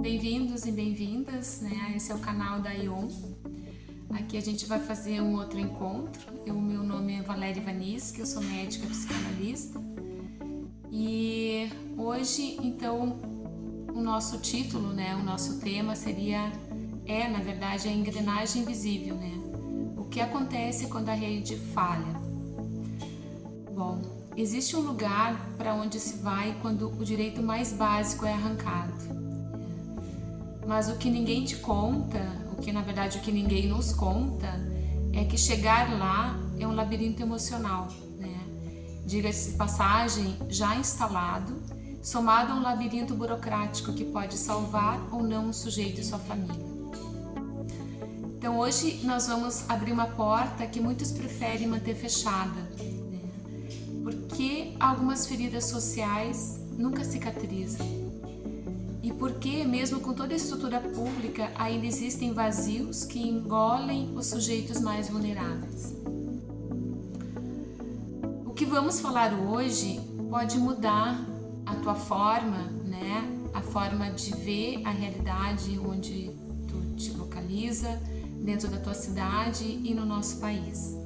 Bem-vindos e bem-vindas, né? Esse é o canal da ION. Aqui a gente vai fazer um outro encontro. Meu nome é Valéria Ivaniski, eu sou médica psicanalista. E hoje, então, o nosso título, né? O nosso tema na verdade, a engrenagem invisível, né? O que acontece quando a rede falha? Bom, existe um lugar para onde se vai quando o direito mais básico é arrancado. Mas o que ninguém te conta, o que ninguém nos conta, é que chegar lá é um labirinto emocional, né? Diga-se de passagem, já instalado, somado a um labirinto burocrático que pode salvar ou não um sujeito e sua família. Então hoje nós vamos abrir uma porta que muitos preferem manter fechada, né? Porque algumas feridas sociais nunca cicatrizam. E porque, mesmo com toda a estrutura pública, ainda existem vazios que engolem os sujeitos mais vulneráveis. O que vamos falar hoje pode mudar a tua forma, né? A forma de ver a realidade onde tu te localiza, dentro da tua cidade e no nosso país.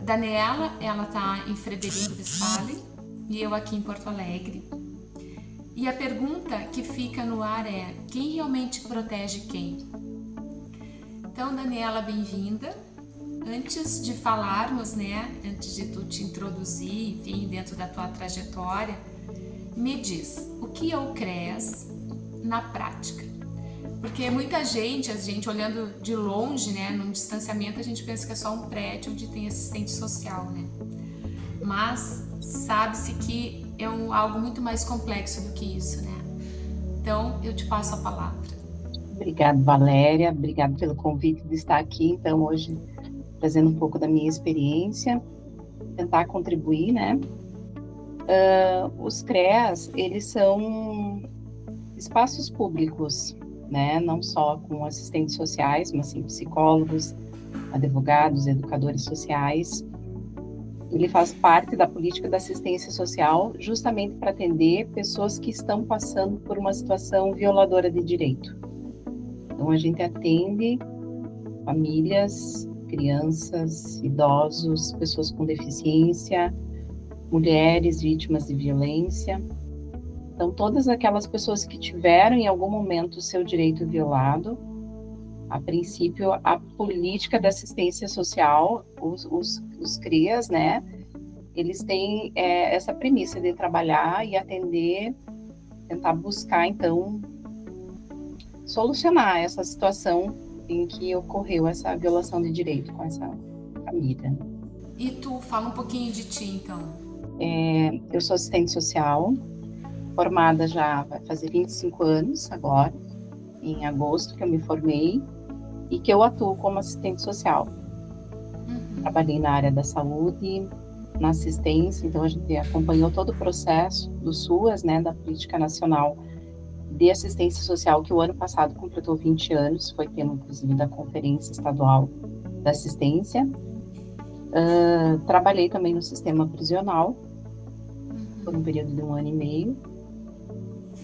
Daniela, ela está em Frederico Westphalen e eu aqui em Porto Alegre. E a pergunta que fica no ar é: quem realmente protege quem? Então, Daniela, bem-vinda. Antes de falarmos, né, antes de tu te introduzir, enfim, dentro da tua trajetória, me diz, o que é o CREAS na prática? Porque muita gente, a gente olhando de longe, né, num distanciamento, a gente pensa que é só um prédio onde tem assistente social, né? Mas sabe-se que é algo muito mais complexo do que isso, né? Então, eu te passo a palavra. Obrigada, Valéria. Obrigada pelo convite de estar aqui, então, hoje, trazendo um pouco da minha experiência, tentar contribuir, né? Os CREAs, eles são espaços públicos, né? Não só com assistentes sociais, mas sim psicólogos, advogados, educadores sociais. Ele faz parte da política da assistência social justamente para atender pessoas que estão passando por uma situação violadora de direito. Então, a gente atende famílias, crianças, idosos, pessoas com deficiência, mulheres vítimas de violência. Então, todas aquelas pessoas que tiveram em algum momento o seu direito violado, a princípio, a política da assistência social, os CRIAs, né, eles têm essa premissa de trabalhar e atender, tentar buscar, então, solucionar essa situação em que ocorreu essa violação de direito com essa família. E tu, fala um pouquinho de ti, então. Eu sou assistente social, formada já vai fazer 25 anos agora, em agosto que eu me formei, e que eu atuo como assistente social. Trabalhei na área da saúde, na assistência, então a gente acompanhou todo o processo do SUAS, né, da Política Nacional de Assistência Social, que o ano passado completou 20 anos, foi tema, inclusive, da Conferência Estadual da Assistência. Trabalhei também no sistema prisional, por um período de 1 ano e meio,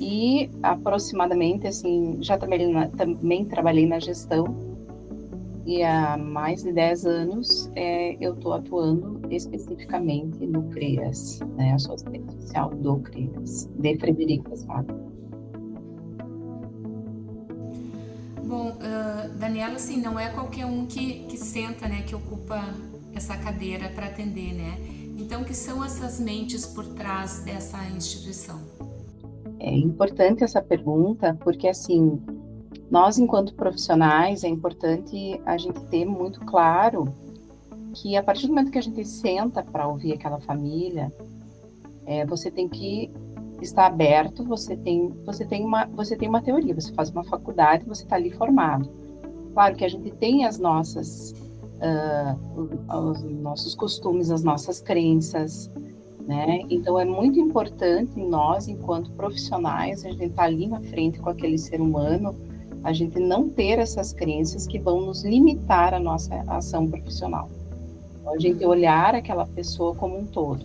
e aproximadamente, assim, já também trabalhei na gestão, e há mais de 10 anos eu estou atuando especificamente no CREAS, né? Eu sou assistente social do CREAS, de Frederico Westphalen. Bom, Daniela, assim, não é qualquer um que senta, né, que ocupa essa cadeira para atender, né? Então, que são essas mentes por trás dessa instituição? É importante essa pergunta, porque, assim, nós, enquanto profissionais, é importante a gente ter muito claro que, a partir do momento que a gente senta para ouvir aquela família, você tem que estar aberto, você tem uma teoria, você faz uma faculdade, você está ali formado. Claro que a gente tem os nossos costumes, as nossas crenças, né? Então, é muito importante nós, enquanto profissionais, a gente estar ali na frente com aquele ser humano, a gente não ter essas crenças que vão nos limitar a nossa ação profissional. Então, a gente olhar aquela pessoa como um todo.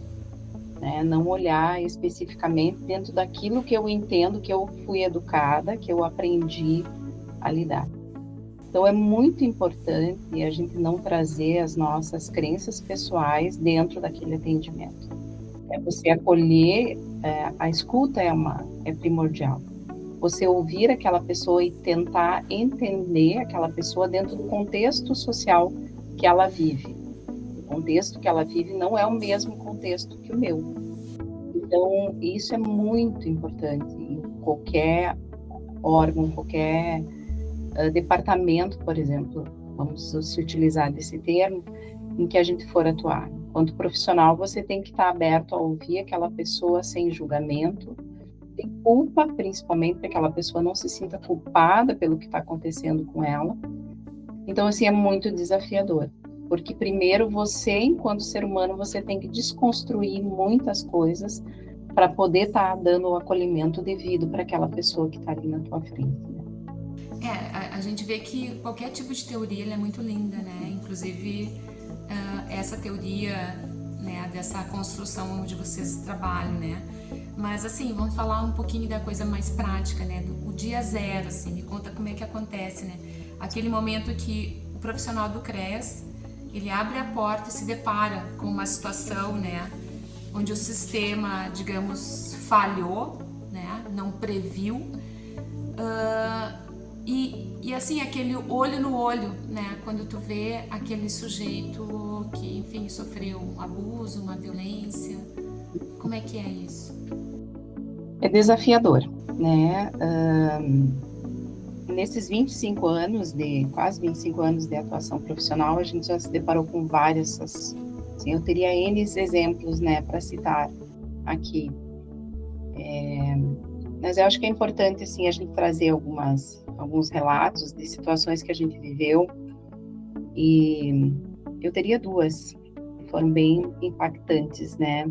né? Não olhar especificamente dentro daquilo que eu entendo, que eu fui educada, que eu aprendi a lidar. Então, é muito importante a gente não trazer as nossas crenças pessoais dentro daquele atendimento. É você acolher, a escuta é primordial. Você ouvir aquela pessoa e tentar entender aquela pessoa dentro do contexto social que ela vive. O contexto que ela vive não é o mesmo contexto que o meu. Então, isso é muito importante em qualquer órgão, qualquer departamento, por exemplo, vamos se utilizar desse termo, em que a gente for atuar. Enquanto profissional, você tem que estar aberto a ouvir aquela pessoa sem julgamento, tem culpa, principalmente, para que aquela pessoa não se sinta culpada pelo que está acontecendo com ela. Então, assim, é muito desafiador, porque primeiro você, enquanto ser humano, você tem que desconstruir muitas coisas para poder estar dando o acolhimento devido para aquela pessoa que está ali na tua frente. A gente vê que qualquer tipo de teoria ela é muito linda, né? Inclusive essa teoria, né, dessa construção onde vocês trabalham, né? Mas assim, vamos falar um pouquinho da coisa mais prática, né? Do dia zero, assim, me conta como é que acontece, né? Aquele momento que o profissional do CRES, ele abre a porta e se depara com uma situação, né? Onde o sistema, digamos, falhou, né? Não previu. E assim, aquele olho no olho, né? Quando tu vê aquele sujeito que, enfim, sofreu um abuso, uma violência. Como é que é isso? É desafiador, né? Nesses 25 anos, quase 25 anos de atuação profissional, a gente já se deparou com várias, assim, eu teria N exemplos, né, para citar aqui. Mas eu acho que é importante, assim, a gente trazer alguns relatos de situações que a gente viveu, e eu teria duas que foram bem impactantes, né?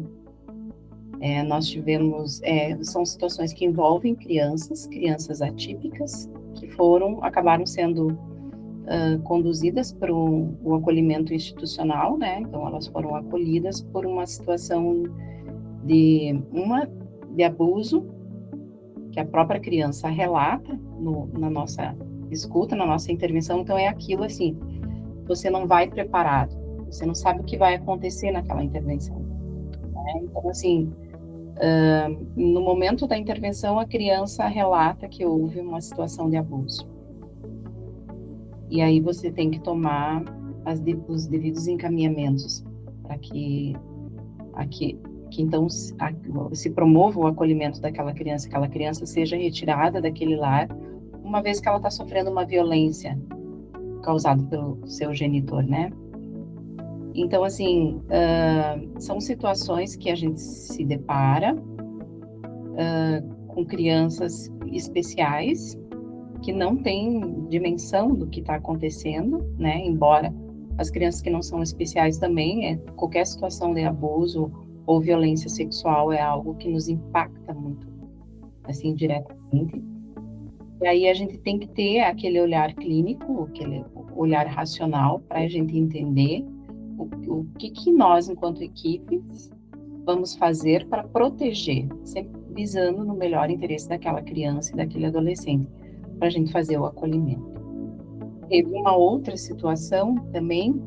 Nós tivemos, são situações que envolvem crianças atípicas, que acabaram sendo conduzidas para o acolhimento institucional, né? Então, elas foram acolhidas por uma situação de abuso, que a própria criança relata na nossa escuta, na nossa intervenção. Então, é aquilo assim, você não vai preparado, você não sabe o que vai acontecer naquela intervenção, né? Então, assim, no momento da intervenção, a criança relata que houve uma situação de abuso. E aí você tem que tomar os devidos encaminhamentos para que então se promova o acolhimento daquela criança, que aquela criança seja retirada daquele lar, uma vez que ela está sofrendo uma violência causada pelo seu genitor, né? Então, assim, são situações que a gente se depara com crianças especiais que não têm dimensão do que está acontecendo, né? Embora as crianças que não são especiais também, qualquer situação de abuso ou violência sexual é algo que nos impacta muito, assim, diretamente. E aí a gente tem que ter aquele olhar clínico, aquele olhar racional para a gente entender o que nós, enquanto equipe, vamos fazer para proteger, sempre visando no melhor interesse daquela criança e daquele adolescente, para a gente fazer o acolhimento. Teve uma outra situação também,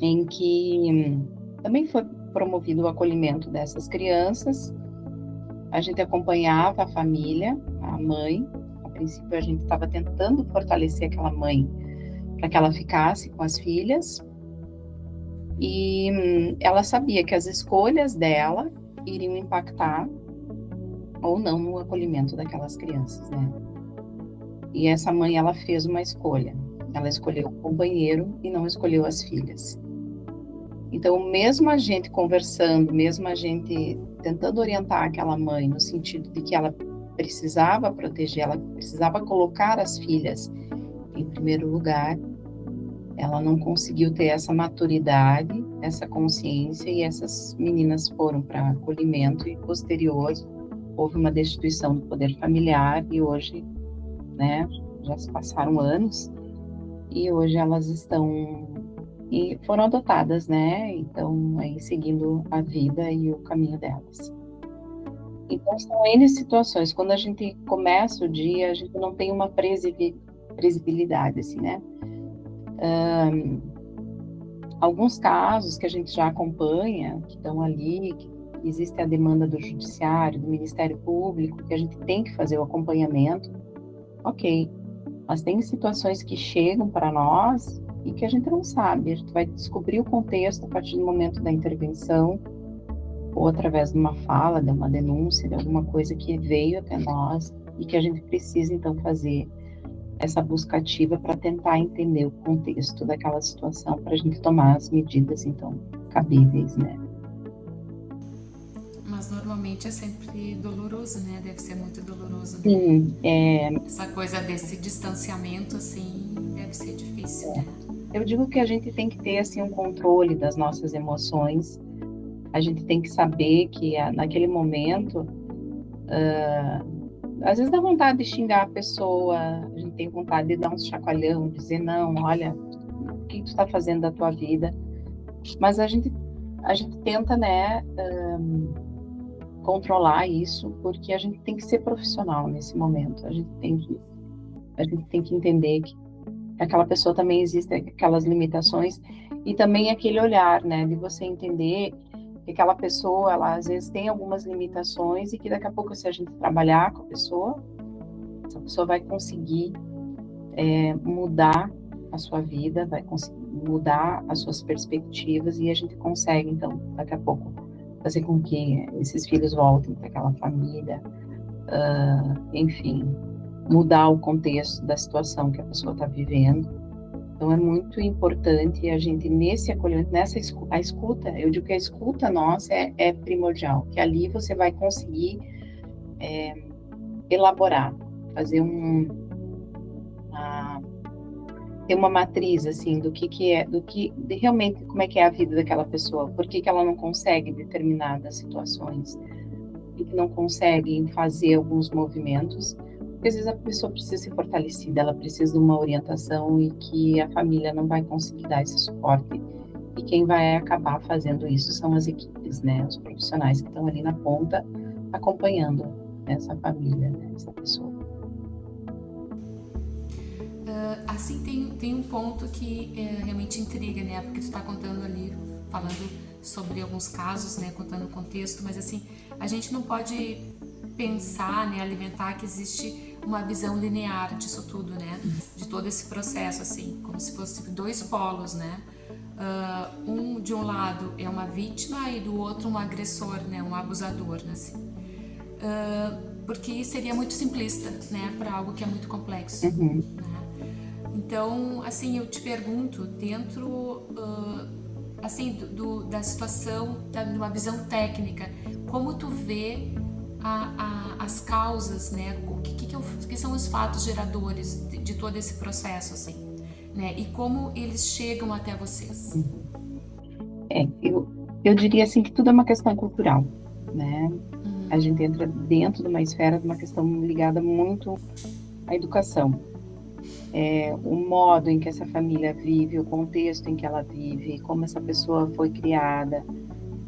em que também foi promovido o acolhimento dessas crianças. A gente acompanhava a família, a mãe. A princípio, a gente estava tentando fortalecer aquela mãe para que ela ficasse com as filhas. E ela sabia que as escolhas dela iriam impactar ou não no acolhimento daquelas crianças, né? E essa mãe, ela fez uma escolha. Ela escolheu o companheiro e não escolheu as filhas. Então, mesmo a gente conversando, mesmo a gente tentando orientar aquela mãe no sentido de que ela precisava proteger, ela precisava colocar as filhas em primeiro lugar, ela não conseguiu ter essa maturidade, essa consciência, e essas meninas foram para acolhimento e posterior houve uma destituição do poder familiar e hoje, né, já se passaram anos e hoje elas estão e foram adotadas, né? Então, aí seguindo a vida e o caminho delas. Então, são N situações. Quando a gente começa o dia, a gente não tem uma previsibilidade, assim, né? Alguns casos que a gente já acompanha, que estão ali, que existe a demanda do Judiciário, do Ministério Público, que a gente tem que fazer o acompanhamento, ok. Mas tem situações que chegam para nós e que a gente não sabe. A gente vai descobrir o contexto a partir do momento da intervenção, ou através de uma fala, de uma denúncia, de alguma coisa que veio até nós e que a gente precisa, então, fazer essa busca ativa para tentar entender o contexto daquela situação, para a gente tomar as medidas, então, cabíveis, né? Mas normalmente é sempre doloroso, né? Deve ser muito doloroso, né? Sim, Essa coisa desse distanciamento, assim, deve ser difícil, né? eu digo que a gente tem que ter, assim, um controle das nossas emoções. A gente tem que saber que naquele momento, às vezes dá vontade de xingar a pessoa, a gente tem vontade de dar um chacoalhão, dizer, não, olha, o que tu está fazendo da tua vida? Mas a gente tenta, né, controlar isso, porque a gente tem que ser profissional nesse momento. A gente tem que entender que aquela pessoa também existe aquelas limitações e também aquele olhar, né, de você entender que aquela pessoa, ela às vezes tem algumas limitações e que daqui a pouco, se a gente trabalhar com a pessoa, essa pessoa vai conseguir mudar a sua vida, vai conseguir mudar as suas perspectivas e a gente consegue, então, daqui a pouco, fazer com que esses filhos voltem para aquela família, enfim, mudar o contexto da situação que a pessoa está vivendo. Então, é muito importante a gente, nesse acolhimento, a escuta, eu digo que a escuta nossa é primordial, que ali você vai conseguir elaborar, fazer ter uma matriz, assim, do que é, de realmente como é que é a vida daquela pessoa, por que ela não consegue determinadas situações, por que não consegue fazer alguns movimentos, porque às vezes a pessoa precisa ser fortalecida, ela precisa de uma orientação e que a família não vai conseguir dar esse suporte. E quem vai acabar fazendo isso são as equipes, né, os profissionais que estão ali na ponta acompanhando essa família, né, essa pessoa. Assim, tem um ponto que realmente intriga, né? Porque tu está contando ali, falando sobre alguns casos, né? Contando o contexto, mas assim, a gente não pode pensar, né? Alimentar que existe uma visão linear disso tudo, né? De todo esse processo, assim, como se fosse dois polos, né? De um lado é uma vítima e do outro um agressor, né? Um abusador, né? Assim. Porque seria muito simplista, né? Para algo que é muito complexo. Uhum. Né? Então, assim, eu te pergunto, dentro assim, da situação, de uma visão técnica, como tu vê as causas, né? O que são os fatos geradores de todo esse processo, assim, né? E como eles chegam até vocês? Eu diria assim que tudo é uma questão cultural, né? A gente entra dentro de uma esfera de uma questão ligada muito à educação. O modo em que essa família vive, o contexto em que ela vive, como essa pessoa foi criada.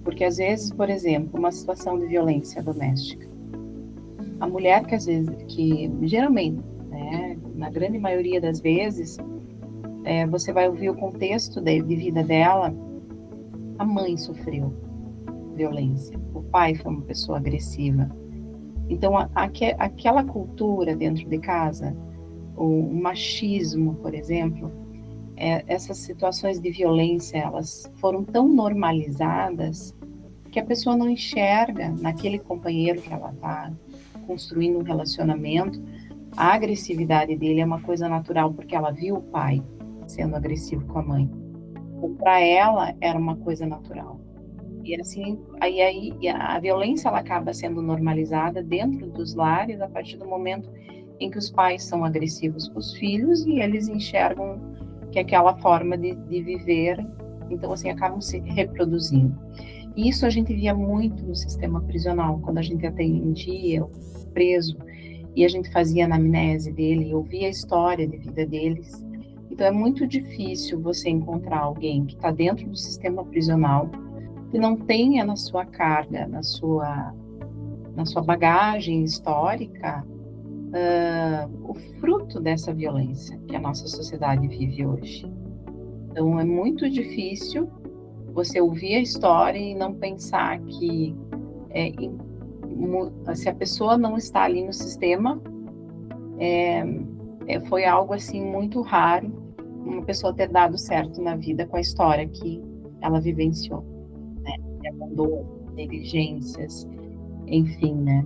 Porque às vezes, por exemplo, uma situação de violência doméstica, a mulher que geralmente, né, na grande maioria das vezes, você vai ouvir o contexto de vida dela, a mãe sofreu violência, o pai foi uma pessoa agressiva. Então, aquela cultura dentro de casa, o machismo, por exemplo, essas situações de violência, elas foram tão normalizadas que a pessoa não enxerga naquele companheiro que ela está construindo um relacionamento, a agressividade dele é uma coisa natural, porque ela viu o pai sendo agressivo com a mãe. Então, para ela, era uma coisa natural. E assim, aí a violência ela acaba sendo normalizada dentro dos lares a partir do momento em que os pais são agressivos com os filhos e eles enxergam que aquela forma de viver, então assim, acabam se reproduzindo. E isso a gente via muito no sistema prisional, quando a gente atendia o preso e a gente fazia a anamnese dele, ouvia a história de vida deles. Então, é muito difícil você encontrar alguém que está dentro do sistema prisional, que não tenha na sua carga, na sua bagagem histórica, o fruto dessa violência que a nossa sociedade vive hoje. Então, é muito difícil você ouvir a história e não pensar que se a pessoa não está ali no sistema, foi algo assim muito raro, uma pessoa ter dado certo na vida com a história que ela vivenciou, né? De abandono, negligências, enfim, né?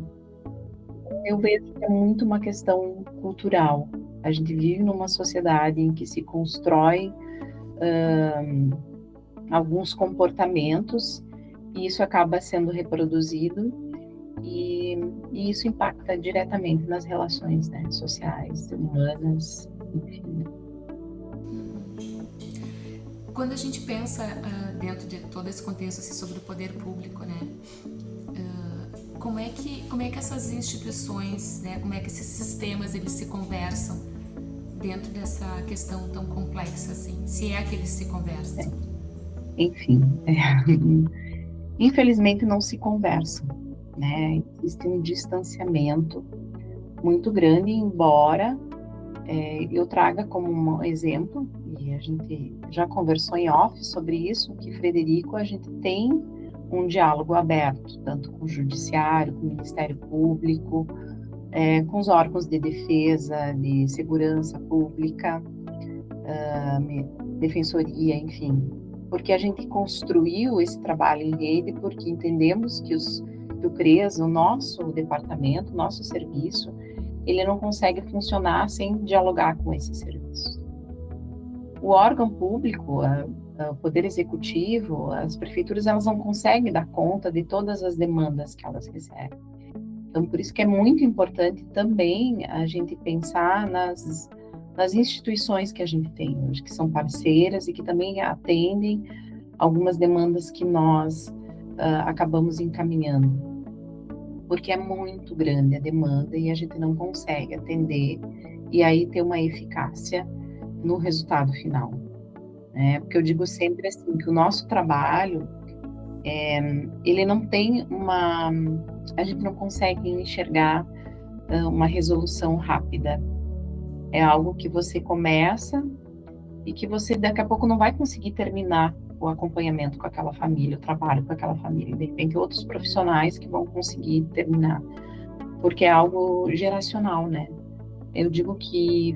Eu vejo que é muito uma questão cultural. A gente vive numa sociedade em que se constrói alguns comportamentos e isso acaba sendo reproduzido e isso impacta diretamente nas relações, né, sociais, humanas, enfim. Quando a gente pensa dentro de todo esse contexto assim, sobre o poder público, né, como é que essas instituições, né, como é que esses sistemas eles se conversam dentro dessa questão tão complexa assim, se é que eles se conversam? Enfim, infelizmente não se conversam, né? Existe um distanciamento muito grande, embora eu traga como um exemplo, e a gente já conversou em off sobre isso, que Frederico, a gente tem um diálogo aberto, tanto com o Judiciário, com o Ministério Público, com os órgãos de defesa, de segurança pública, defensoria, enfim, porque a gente construiu esse trabalho em rede, porque entendemos que o CREAS, o nosso departamento, o nosso serviço, ele não consegue funcionar sem dialogar com esse serviço. O órgão público, o Poder Executivo, as prefeituras, elas não conseguem dar conta de todas as demandas que elas recebem. Então, por isso que é muito importante também a gente pensar nas instituições que a gente tem hoje, que são parceiras e que também atendem algumas demandas que nós acabamos encaminhando. Porque é muito grande a demanda e a gente não consegue atender e aí ter uma eficácia no resultado final, né? Porque eu digo sempre assim, que o nosso trabalho, ele não tem a gente não consegue enxergar uma resolução rápida. É algo que você começa e que você daqui a pouco não vai conseguir terminar o acompanhamento com aquela família, o trabalho com aquela família. De repente, outros profissionais que vão conseguir terminar, porque é algo geracional, né? Eu digo que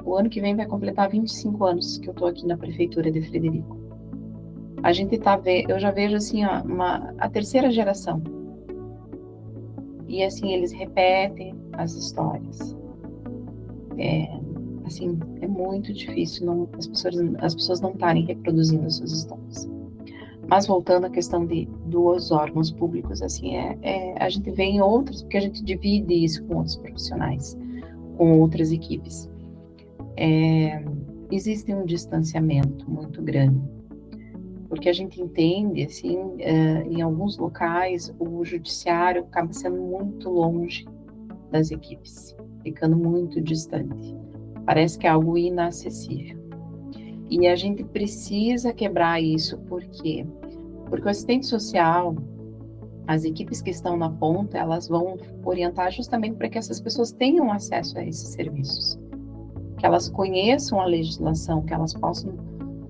o ano que vem vai completar 25 anos que eu estou aqui na prefeitura de Frederico. Eu já vejo assim a terceira geração. E assim eles repetem as histórias. Assim, é muito difícil as pessoas não estarem reproduzindo as suas histórias. Mas voltando à questão dos órgãos públicos, assim, a gente vê em outros, porque a gente divide isso com outros profissionais, com outras equipes. Existe um distanciamento muito grande, porque a gente entende, assim, em alguns locais, o judiciário acaba sendo muito longe das equipes, ficando muito distante. Parece que é algo inacessível. E a gente precisa quebrar isso, por quê? Porque o assistente social, as equipes que estão na ponta, elas vão orientar justamente para que essas pessoas tenham acesso a esses serviços, que elas conheçam a legislação, que elas possam,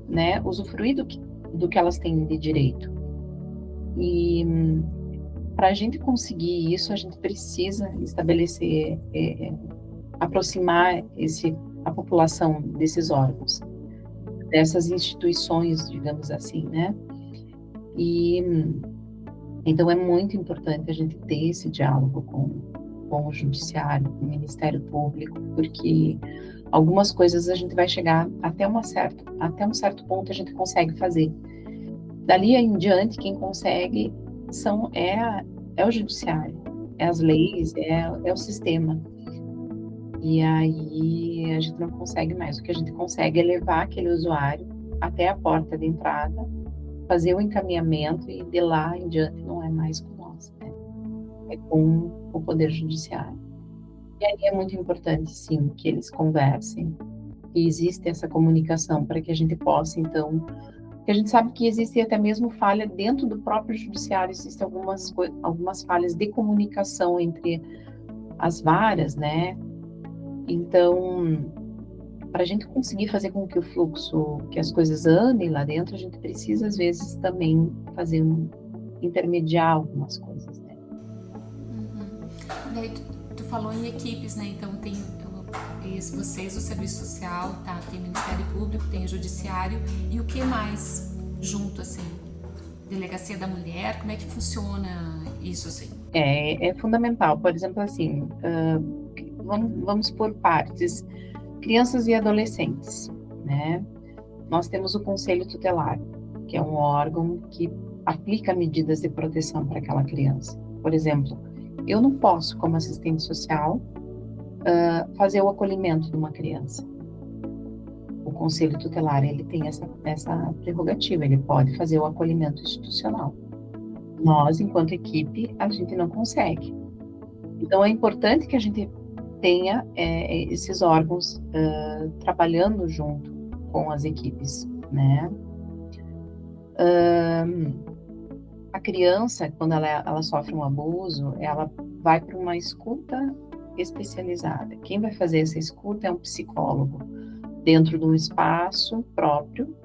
né, usufruir do que elas têm de direito. E para a gente conseguir isso, a gente precisa estabelecer, aproximar a população desses órgãos, dessas instituições, digamos assim, né? E então é muito importante a gente ter esse diálogo com o Judiciário, com o Ministério Público, porque algumas coisas a gente vai chegar até um certo ponto a gente consegue fazer. Dali em diante, quem consegue é o Judiciário, é as leis, é o sistema. E aí a gente não consegue mais. O que a gente consegue é levar aquele usuário até a porta de entrada, fazer o encaminhamento e de lá em diante não é mais com nós, né? É com o Poder Judiciário. E aí é muito importante, sim, que eles conversem, que existe essa comunicação para que a gente possa, então, porque a gente sabe que existe até mesmo falha dentro do próprio judiciário, existem algumas falhas de comunicação entre as varas, né? Então, para a gente conseguir fazer com que o fluxo, que as coisas andem lá dentro, a gente precisa, às vezes, também intermediar algumas coisas, né? Daí tu falou em equipes, né? Então tem vocês, o Serviço Social, tá? Tem o Ministério Público, tem o Judiciário e o que mais junto, assim? Delegacia da Mulher, como é que funciona isso, assim? É fundamental, por exemplo, assim, vamos por partes, crianças e adolescentes, né? Nós temos o Conselho Tutelar, que é um órgão que aplica medidas de proteção para aquela criança. Por exemplo, eu não posso, como assistente social, fazer o acolhimento de uma criança. O Conselho Tutelar, ele tem essa prerrogativa, ele pode fazer o acolhimento institucional. Nós, enquanto equipe, a gente não consegue. Então, é importante que a gente tenha esses órgãos trabalhando junto com as equipes, né? A criança, quando ela sofre um abuso, ela vai para uma escuta especializada. Quem vai fazer essa escuta é um psicólogo, dentro de um espaço próprio,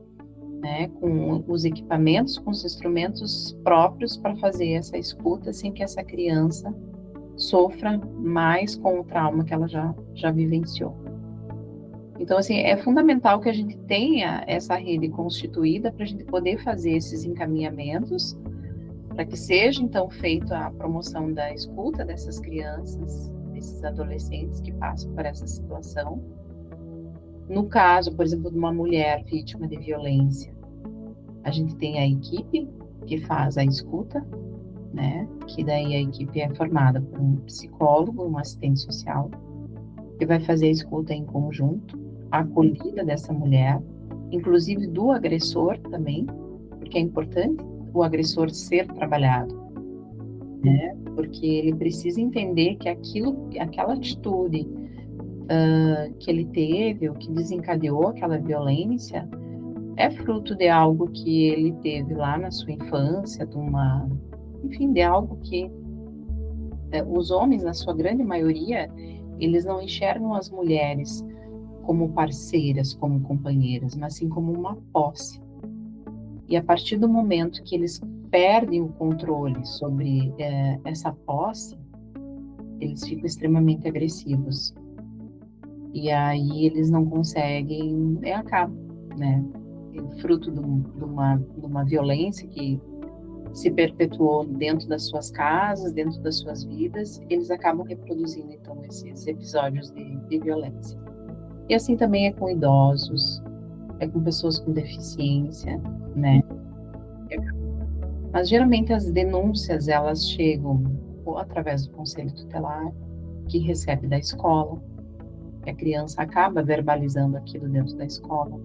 né, com os equipamentos, com os instrumentos próprios para fazer essa escuta, sem que essa criança sofra mais com o trauma que ela já vivenciou. Então, assim, é fundamental que a gente tenha essa rede constituída para a gente poder fazer esses encaminhamentos, para que seja, então, feita a promoção da escuta dessas crianças, desses adolescentes que passam por essa situação. No caso, por exemplo, de uma mulher vítima de violência, a gente tem a equipe que faz a escuta, né? Que daí a equipe é formada por um psicólogo, um assistente social, que vai fazer a escuta em conjunto, a acolhida dessa mulher, inclusive do agressor também, porque é importante o agressor ser trabalhado, né? Porque ele precisa entender que aquela atitude que ele teve, o que desencadeou aquela violência, é fruto de algo que ele teve lá na sua infância, de algo que os homens, na sua grande maioria, eles não enxergam as mulheres como parceiras, como companheiras, mas sim como uma posse. E a partir do momento que eles perdem o controle sobre essa posse, eles ficam extremamente agressivos. E aí eles não conseguem, acaba, né? Fruto de uma violência que se perpetuou dentro das suas casas, dentro das suas vidas, eles acabam reproduzindo, então, esses episódios de violência. E assim também é com idosos, é com pessoas com deficiência, né? Mas geralmente as denúncias, elas chegam ou através do Conselho Tutelar, que recebe da escola, que a criança acaba verbalizando aquilo dentro da escola.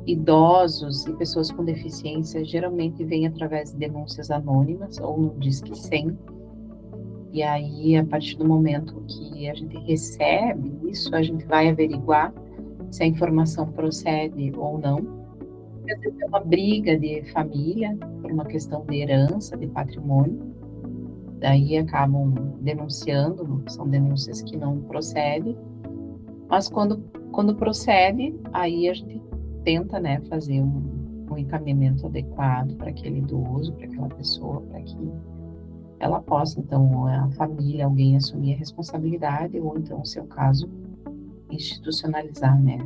Idosos e pessoas com deficiência geralmente vêm através de denúncias anônimas ou no Disque 100. E aí, a partir do momento que a gente recebe isso, a gente vai averiguar se a informação procede ou não. Às vezes é uma briga de família, por uma questão de herança, de patrimônio. Daí acabam denunciando, são denúncias que não procedem. Mas quando procede, aí a gente tenta, né, fazer um encaminhamento adequado para aquele idoso, para aquela pessoa, para que ela possa, então, a família, alguém assumir a responsabilidade, ou então, no seu caso, institucionalizar, né,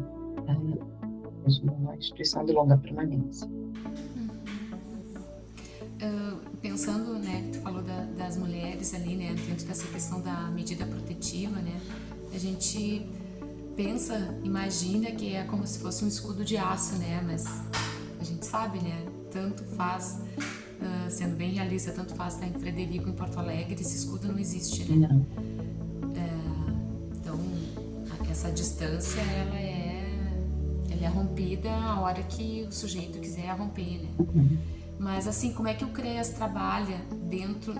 uma instituição de longa permanência. Pensando, né, tu falou das mulheres ali, né, dentro dessa questão da medida protetiva, né, a gente imagina que é como se fosse um escudo de aço, né? Mas a gente sabe, né? Tanto faz, sendo bem realista, tanto faz estar em Frederico, em Porto Alegre, esse escudo não existe, né? Não. Então, essa distância, ela é rompida a hora que o sujeito quiser romper, né? Uhum. Mas, assim, como é que o CREAS trabalha dentro,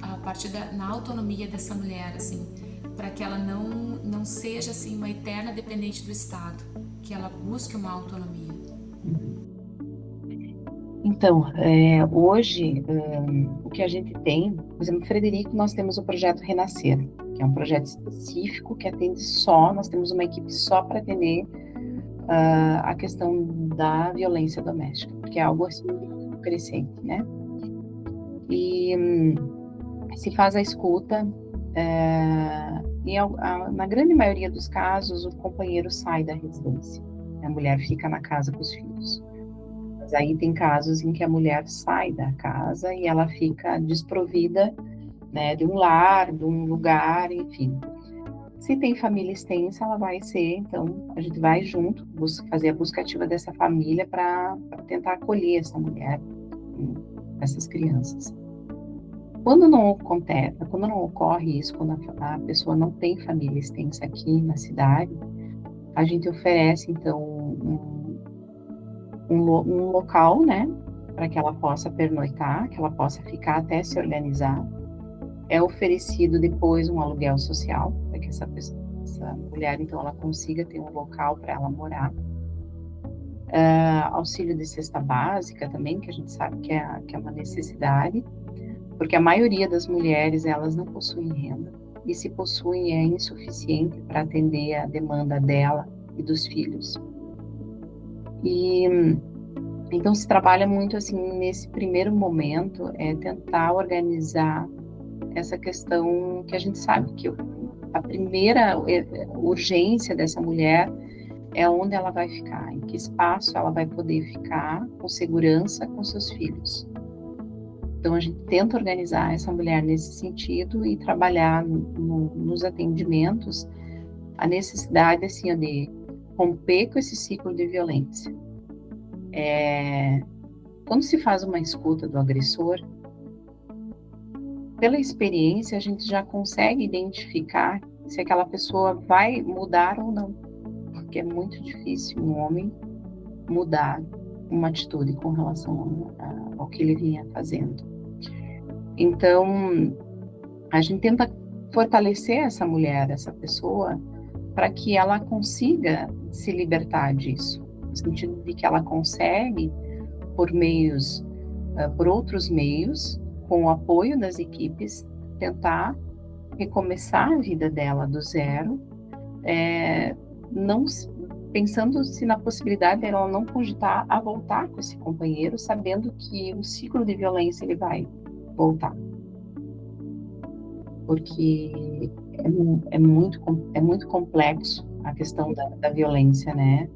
a partir na autonomia dessa mulher, assim? para que ela não seja assim uma eterna dependente do Estado, que ela busque uma autonomia. Então, hoje, o que a gente tem, por exemplo, Frederico, nós temos o projeto Renascer, que é um projeto específico que atende nós temos uma equipe só para atender a questão da violência doméstica, porque é algo assim crescente, né? E se faz a escuta, e na grande maioria dos casos, o companheiro sai da residência, a mulher fica na casa com os filhos. Mas aí tem casos em que a mulher sai da casa e ela fica desprovida, né, de um lar, de um lugar, enfim. Se tem família extensa, ela vai ser, então, a gente vai junto, fazer a busca ativa dessa família para tentar acolher essa mulher, essas crianças. Quando não ocorre isso, quando a pessoa não tem família extensa aqui na cidade, a gente oferece, então, um local, né, para que ela possa pernoitar, que ela possa ficar até se organizar. É oferecido depois um aluguel social, para que essa mulher, então, ela consiga ter um local para ela morar. Auxílio de cesta básica também, que a gente sabe que é uma necessidade, porque a maioria das mulheres, elas não possuem renda, e se possuem é insuficiente para atender a demanda dela e dos filhos. E então se trabalha muito assim nesse primeiro momento, tentar organizar essa questão que a gente sabe que a primeira urgência dessa mulher é onde ela vai ficar, em que espaço ela vai poder ficar com segurança com seus filhos. Então a gente tenta organizar essa mulher nesse sentido e trabalhar nos atendimentos a necessidade assim de romper com esse ciclo de violência. Quando se faz uma escuta do agressor, pela experiência a gente já consegue identificar se aquela pessoa vai mudar ou não, porque é muito difícil um homem mudar uma atitude com relação ao que ele vinha fazendo. Então a gente tenta fortalecer essa mulher, essa pessoa, para que ela consiga se libertar disso, no sentido de que ela consegue, por outros meios, com o apoio das equipes, tentar recomeçar a vida dela do zero, não pensando-se na possibilidade dela não cogitar a voltar com esse companheiro, sabendo que o ciclo de violência ele vai voltar. Porque é muito complexo a questão da violência, né?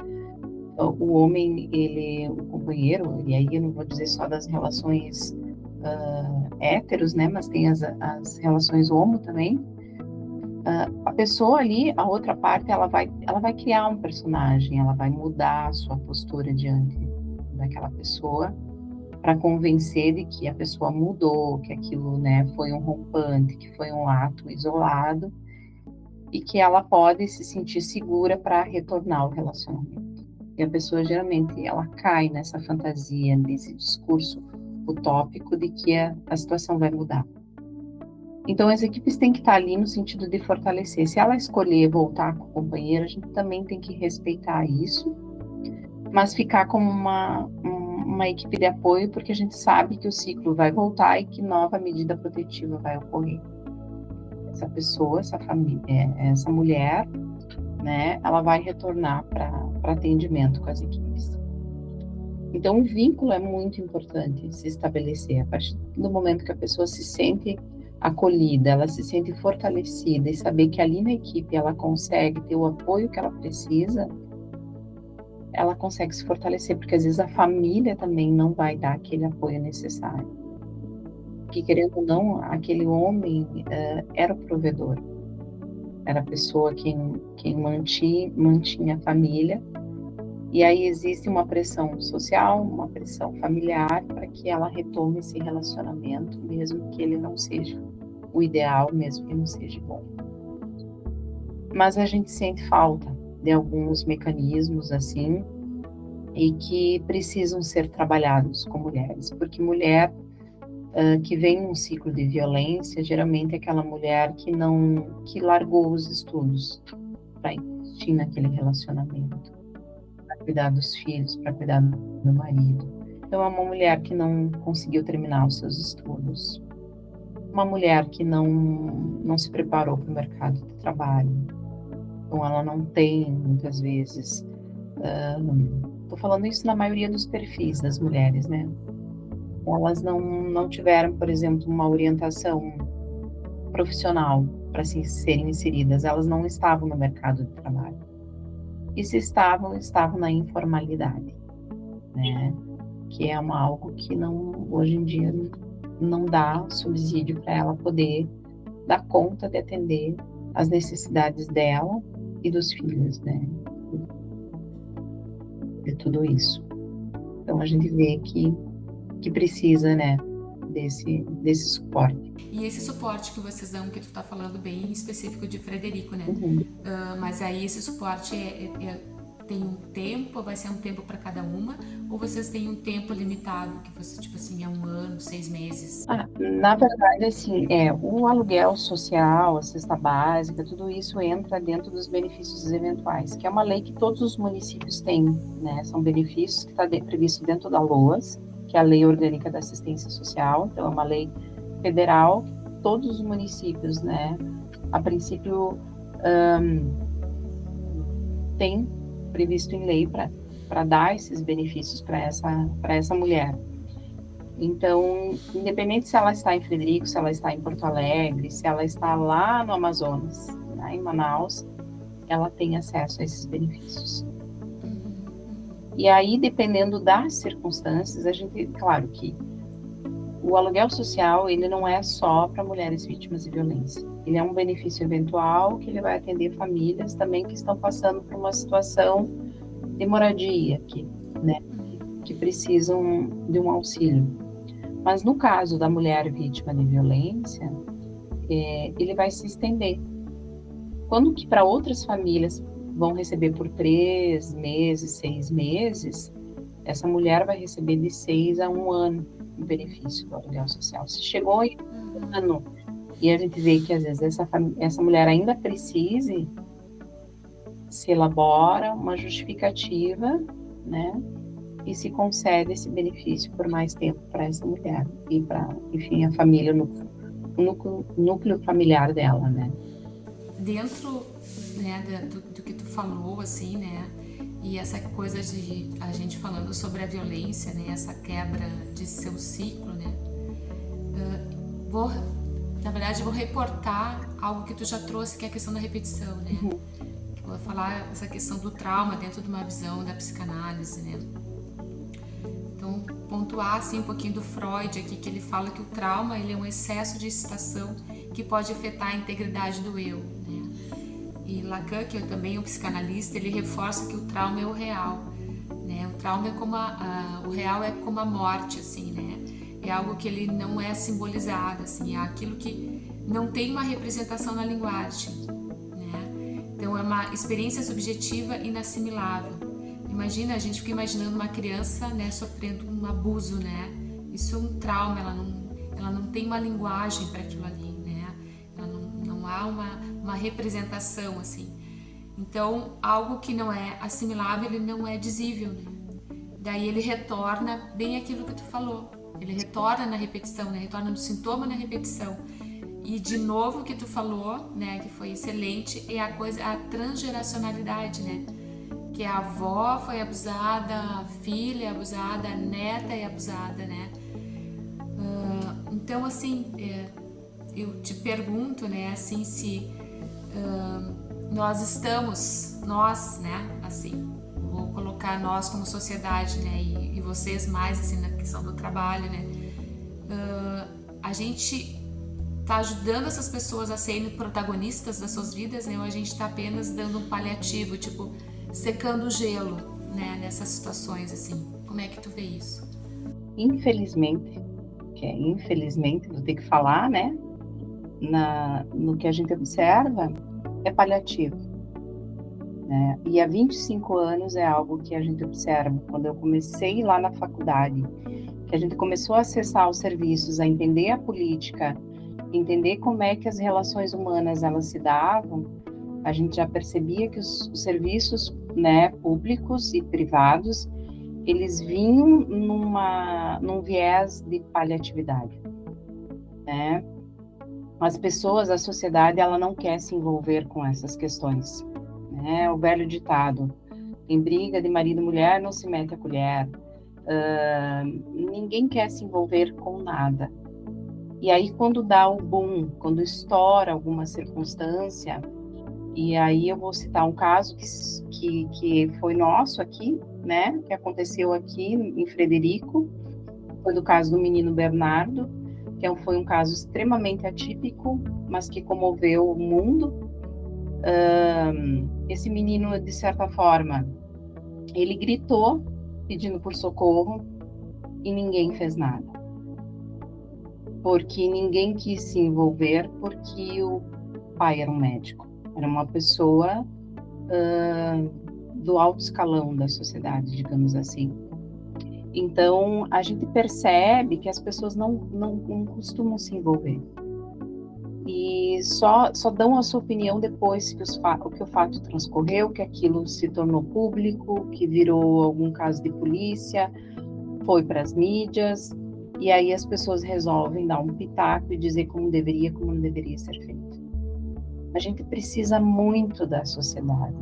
O homem, o companheiro, e aí eu não vou dizer só das relações héteros, né? Mas tem as relações homo também. A pessoa ali, a outra parte, ela vai criar um personagem, ela vai mudar a sua postura diante daquela pessoa para convencer de que a pessoa mudou, que aquilo, né, foi um rompante, que foi um ato isolado e que ela pode se sentir segura para retornar ao relacionamento. E a pessoa geralmente ela cai nessa fantasia, nesse discurso utópico de que a situação vai mudar. Então as equipes têm que estar ali no sentido de fortalecer. Se ela escolher voltar com o companheiro, a gente também tem que respeitar isso, mas ficar como uma equipe de apoio, porque a gente sabe que o ciclo vai voltar e que nova medida protetiva vai ocorrer. Essa pessoa, essa família, essa mulher, né, ela vai retornar para atendimento com as equipes. Então, o vínculo é muito importante se estabelecer. A partir do momento que a pessoa se sente acolhida, ela se sente fortalecida e saber que ali na equipe ela consegue ter o apoio que ela precisa, ela consegue se fortalecer, porque às vezes a família também não vai dar aquele apoio necessário. Porque, querendo ou não, aquele homem era o provedor, era a pessoa quem mantinha a família, e aí existe uma pressão social, uma pressão familiar para que ela retome esse relacionamento, mesmo que ele não seja o ideal, mesmo que não seja bom. Mas a gente sente falta de alguns mecanismos assim, e que precisam ser trabalhados com mulheres, porque mulher que vem num ciclo de violência, geralmente é aquela mulher que largou os estudos para investir naquele relacionamento, para cuidar dos filhos, para cuidar do marido. Então, é uma mulher que não conseguiu terminar os seus estudos, uma mulher que não se preparou para o mercado de trabalho. Então, ela não tem, muitas vezes, estou falando isso na maioria dos perfis das mulheres, né? Elas não tiveram, por exemplo, uma orientação profissional para serem inseridas, elas não estavam no mercado de trabalho. E se estavam na informalidade, né? Que é algo que hoje em dia não dá subsídio para ela poder dar conta de atender as necessidades dela e dos filhos, né? De tudo isso. Então a gente vê que precisa, né, desse suporte. E esse suporte que vocês dão, que tu tá falando bem específico de Frederico, né? Mas aí esse suporte tem um tempo, vai ser um tempo para cada uma, ou vocês têm um tempo limitado, que você, tipo assim, é 1 ano, 6 meses? Na verdade, assim, o aluguel social, a cesta básica, tudo isso entra dentro dos benefícios eventuais, que é uma lei que todos os municípios têm, né? São benefícios que está previsto dentro da LOAS, que é a Lei Orgânica da Assistência Social. Então, é uma lei federal, todos os municípios, né, a princípio, tem previsto em lei para dar esses benefícios para essa mulher. Então, independente se ela está em Frederico, se ela está em Porto Alegre, se ela está lá no Amazonas, né, em Manaus, ela tem acesso a esses benefícios. E aí, dependendo das circunstâncias, a gente, claro que o aluguel social, ele não é só para mulheres vítimas de violência. Ele é um benefício eventual que ele vai atender famílias também que estão passando por uma situação de moradia, que precisam de um auxílio. Mas no caso da mulher vítima de violência, ele vai se estender. Quando que para outras famílias vão receber por 3 meses, 6 meses, essa mulher vai receber de 6 a 1 ano o benefício do aluguel social. Se chegou em 1 ano e a gente vê que às vezes essa mulher ainda precise, se elabora uma justificativa, né, e se concede esse benefício por mais tempo para essa mulher e para, enfim, a família, o núcleo familiar dela, né. Dentro, né, do que tu falou, assim, né, e essa coisa de a gente falando sobre a violência, né, essa quebra de seu ciclo, né, na verdade, vou reportar algo que tu já trouxe, que é a questão da repetição, né, vou falar essa questão do trauma dentro de uma visão da psicanálise, né. Então, pontuar, assim, um pouquinho do Freud aqui, que ele fala que o trauma, ele é um excesso de excitação que pode afetar a integridade do eu, né. E Lacan, que é também um psicanalista, ele reforça que o trauma é o real, né? O trauma é como o real é como a morte, assim, né? É algo que ele não é simbolizado, assim, é aquilo que não tem uma representação na linguagem, né? Então é uma experiência subjetiva inassimilável. Imagina, a gente fica imaginando uma criança, né, sofrendo um abuso, né? Isso é um trauma, ela não tem uma linguagem para aquilo ali, né? Ela não há uma representação, assim. Então, algo que não é assimilável, ele não é dizível, né? Daí ele retorna bem aquilo que tu falou. Ele retorna na repetição, né? Retorna no sintoma na repetição. E de novo o que tu falou, né, que foi excelente, é a transgeracionalidade, né? Que a avó foi abusada, a filha é abusada, a neta é abusada, né? Então, assim, eu te pergunto, né, assim, se nós, né, assim, vou colocar nós como sociedade, né, e vocês mais, assim, na questão do trabalho, né, a gente tá ajudando essas pessoas a serem protagonistas das suas vidas, né, ou a gente tá apenas dando um paliativo, tipo, secando o gelo, né, nessas situações, assim. Como é que tu vê isso? Infelizmente, vou ter que falar, né, no que a gente observa, é paliativo, né? E há 25 anos é algo que a gente observa. Quando eu comecei lá na faculdade que a gente começou a acessar os serviços, a entender a política, entender como é que as relações humanas elas se davam, a gente já percebia que os serviços, né, públicos e privados, eles vinham num viés de paliatividade, né? As pessoas, a sociedade, ela não quer se envolver com essas questões, né? O velho ditado: em briga de marido e mulher não se mete a colher. Ninguém quer se envolver com nada. E aí, quando dá o boom, quando estoura alguma circunstância, e aí eu vou citar um caso que foi nosso aqui, né? Que aconteceu aqui em Frederico, foi do caso do menino Bernardo, que foi um caso extremamente atípico, mas que comoveu o mundo. Esse menino, de certa forma, ele gritou pedindo por socorro e ninguém fez nada. Porque ninguém quis se envolver, porque o pai era um médico, era uma pessoa do alto escalão da sociedade, digamos assim. Então, a gente percebe que as pessoas não costumam se envolver. E só dão a sua opinião depois que o fato transcorreu, que aquilo se tornou público, que virou algum caso de polícia, foi para as mídias, e aí as pessoas resolvem dar um pitaco e dizer como não deveria ser feito. A gente precisa muito da sociedade,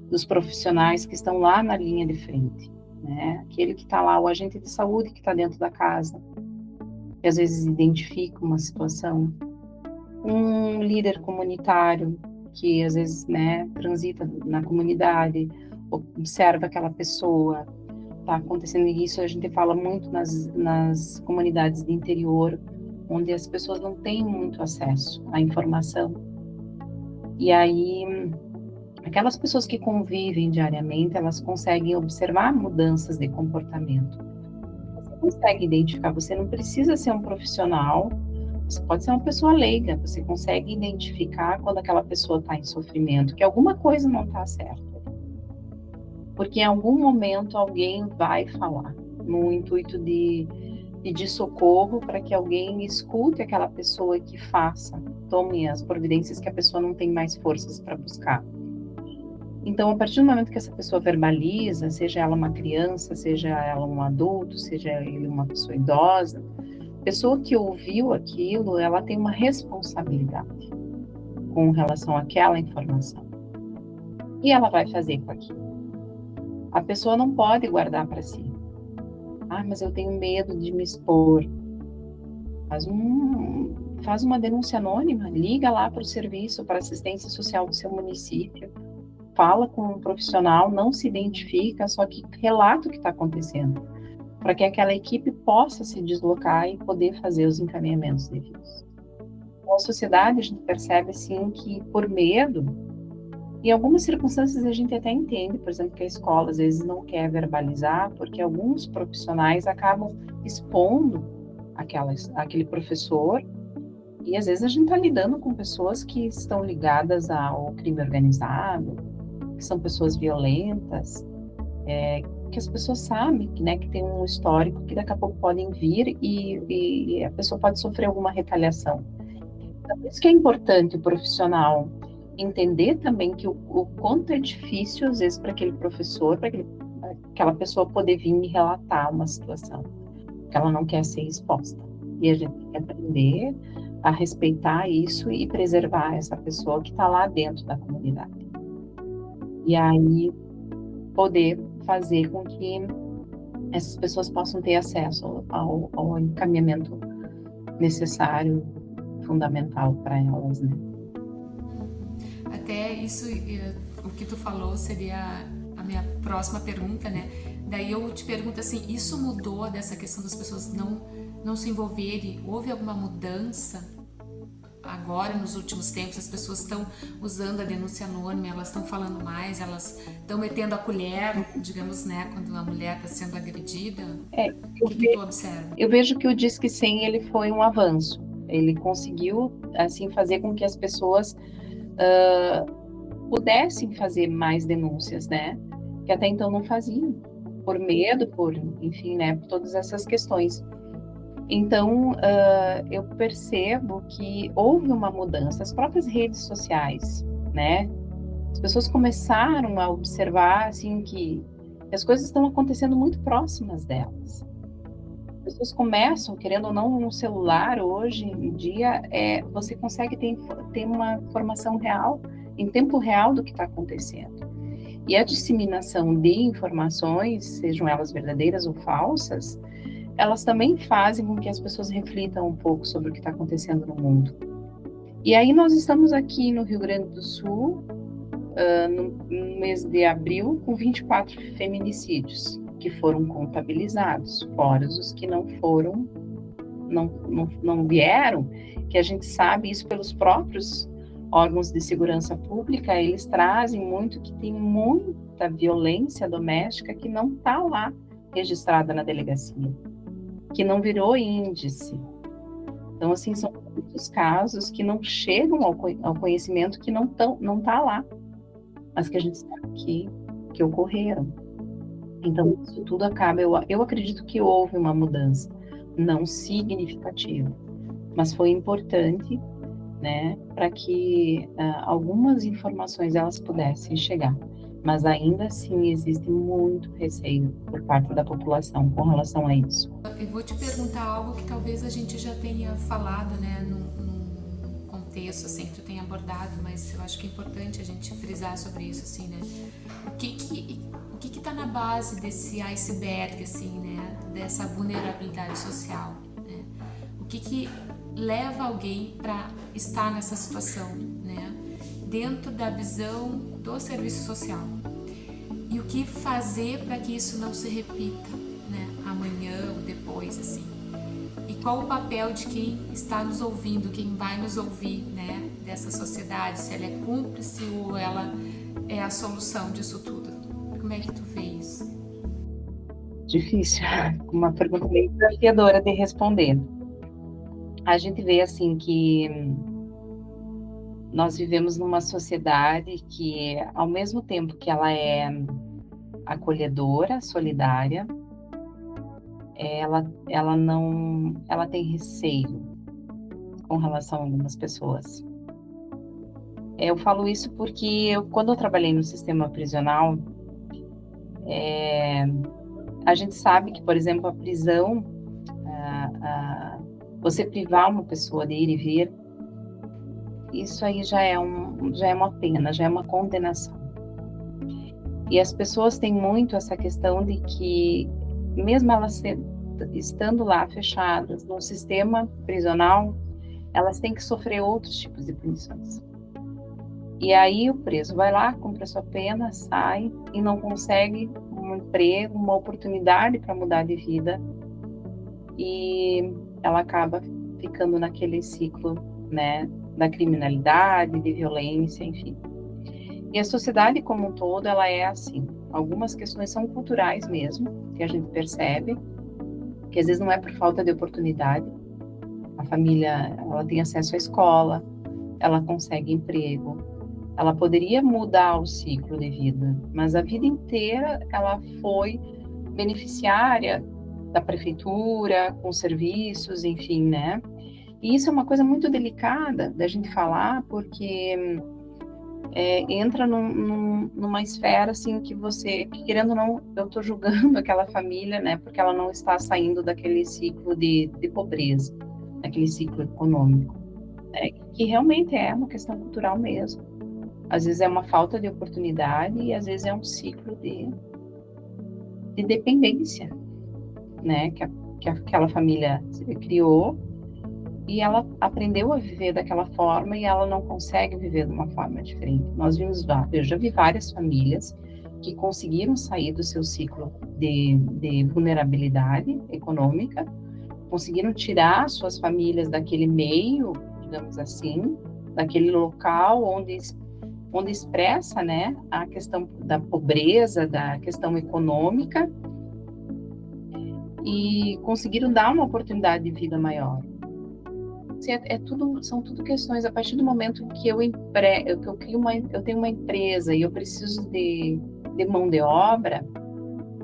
dos profissionais que estão lá na linha de frente, né? Aquele que está lá, o agente de saúde que está dentro da casa, que às vezes identifica uma situação, um líder comunitário que às vezes, né, transita na comunidade, observa aquela pessoa, está acontecendo isso. A gente fala muito nas comunidades de interior, onde as pessoas não têm muito acesso à informação. E aí, aquelas pessoas que convivem diariamente, elas conseguem observar mudanças de comportamento. Você consegue identificar, você não precisa ser um profissional, você pode ser uma pessoa leiga, você consegue identificar quando aquela pessoa está em sofrimento, que alguma coisa não está certa. Porque em algum momento alguém vai falar, no intuito de pedir socorro para que alguém escute aquela pessoa que tome as providências que a pessoa não tem mais forças para buscar. Então, a partir do momento que essa pessoa verbaliza, seja ela uma criança, seja ela um adulto, seja ele uma pessoa idosa, a pessoa que ouviu aquilo, ela tem uma responsabilidade com relação àquela informação. E ela vai fazer com aquilo. A pessoa não pode guardar para si. Mas eu tenho medo de me expor. Faz uma denúncia anônima, liga lá para o serviço, para a assistência social do seu município, fala com um profissional, não se identifica, só que relata o que está acontecendo, para que aquela equipe possa se deslocar e poder fazer os encaminhamentos devidos. Na sociedade, a gente percebe, sim, que por medo, em algumas circunstâncias a gente até entende, por exemplo, que a escola às vezes não quer verbalizar, porque alguns profissionais acabam expondo aquele professor, e às vezes a gente está lidando com pessoas que estão ligadas ao crime organizado, que são pessoas violentas, que as pessoas sabem, né, que tem um histórico que daqui a pouco podem vir e a pessoa pode sofrer alguma retaliação. Então, por isso que é importante o profissional entender também que o quanto é difícil, às vezes, para aquele professor, para aquela pessoa poder vir e relatar uma situação, que ela não quer ser exposta. E a gente tem que aprender a respeitar isso e preservar essa pessoa que está lá dentro da comunidade. E aí, poder fazer com que essas pessoas possam ter acesso ao encaminhamento necessário, fundamental para elas, né? Até isso, o que tu falou seria a minha próxima pergunta, né? Daí eu te pergunto assim, isso mudou dessa questão das pessoas não se envolverem? Houve alguma mudança agora, nos últimos tempos? As pessoas estão usando a denúncia anônima, elas estão falando mais, elas estão metendo a colher, digamos, né? Quando a mulher está sendo agredida. O que tu observa? Eu vejo que o Disque 100, ele foi um avanço. Ele conseguiu, assim, fazer com que as pessoas pudessem fazer mais denúncias, né? Que até então não faziam. por medo, enfim, né, por todas essas questões. Então, eu percebo que houve uma mudança, as próprias redes sociais, né? As pessoas começaram a observar, assim, que as coisas estão acontecendo muito próximas delas. As pessoas começam, querendo ou não, no celular, hoje em dia, você consegue ter uma informação real, em tempo real, do que está acontecendo. E a disseminação de informações, sejam elas verdadeiras ou falsas, elas também fazem com que as pessoas reflitam um pouco sobre o que está acontecendo no mundo. E aí nós estamos aqui no Rio Grande do Sul, no mês de abril, com 24 feminicídios que foram contabilizados, fora os que não foram, não vieram, que a gente sabe isso pelos próprios órgãos de segurança pública, eles trazem muito que tem muita violência doméstica que não está lá registrada na delegacia, que não virou índice. Então, assim, são muitos casos que não chegam ao conhecimento, que não tá lá, mas que a gente sabe que ocorreram. Então, isso tudo acaba, eu acredito que houve uma mudança, não significativa, mas foi importante, né, para que algumas informações elas pudessem chegar. Mas ainda assim existe muito receio por parte da população com relação a isso. Eu vou te perguntar algo que talvez a gente já tenha falado, né, num contexto assim que tu tem abordado, mas eu acho que é importante a gente frisar sobre isso, assim, né? O que tá na base desse iceberg, assim, né, dessa vulnerabilidade social, né? O que leva alguém para estar nessa situação, né, dentro da visão do serviço social? E o que fazer para que isso não se repita, né, amanhã ou depois, assim? E qual o papel de quem está nos ouvindo, quem vai nos ouvir, né, dessa sociedade, se ela é cúmplice ou ela é a solução disso tudo? Como é que tu vê isso? Difícil, uma pergunta bem desafiadora de responder. A gente vê, assim, que nós vivemos numa sociedade que, ao mesmo tempo que ela é acolhedora, solidária, ela tem receio com relação a algumas pessoas. Eu falo isso porque quando eu trabalhei no sistema prisional, a gente sabe que, por exemplo, a prisão, você privar uma pessoa de ir e vir, isso aí já é uma pena, já é uma condenação. E as pessoas têm muito essa questão de que, mesmo elas estando lá fechadas no sistema prisional, elas têm que sofrer outros tipos de punições. E aí o preso vai lá, cumpre a sua pena, sai e não consegue um emprego, uma oportunidade para mudar de vida, e ela acaba ficando naquele ciclo, né, da criminalidade, de violência, enfim. E a sociedade como um todo, ela é assim. Algumas questões são culturais mesmo, que a gente percebe, que às vezes não é por falta de oportunidade. A família, ela tem acesso à escola, ela consegue emprego, ela poderia mudar o ciclo de vida, mas a vida inteira ela foi beneficiária da prefeitura, com serviços, enfim, né? E isso é uma coisa muito delicada da gente falar, porque entra numa esfera, assim, que querendo ou não, eu estou julgando aquela família, né? Porque ela não está saindo daquele ciclo de pobreza, daquele ciclo econômico, né, que realmente é uma questão cultural mesmo. Às vezes é uma falta de oportunidade e às vezes é um ciclo de dependência, né? Que aquela família se criou e ela aprendeu a viver daquela forma e ela não consegue viver de uma forma diferente. Eu já vi várias famílias que conseguiram sair do seu ciclo de vulnerabilidade econômica, conseguiram tirar suas famílias daquele meio, digamos assim, daquele local onde expressa, né, a questão da pobreza, da questão econômica, e conseguiram dar uma oportunidade de vida maior. São tudo questões. A partir do momento que eu tenho uma empresa e eu preciso de mão de obra,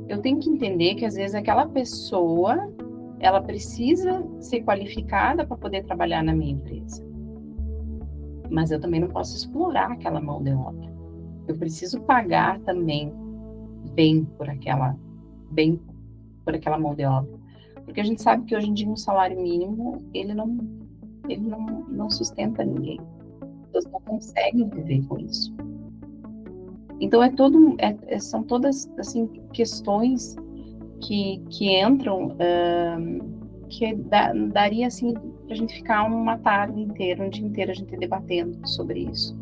eu tenho que entender que às vezes aquela pessoa, ela precisa ser qualificada para poder trabalhar na minha empresa. Mas eu também não posso explorar aquela mão de obra. Eu preciso pagar também bem por aquela mão de obra. Porque a gente sabe que hoje em dia um salário mínimo, ele não sustenta ninguém. As pessoas não conseguem viver com isso. Então são todas assim questões que entram, que daria assim para a gente ficar uma tarde inteira, um dia inteiro a gente debatendo sobre isso.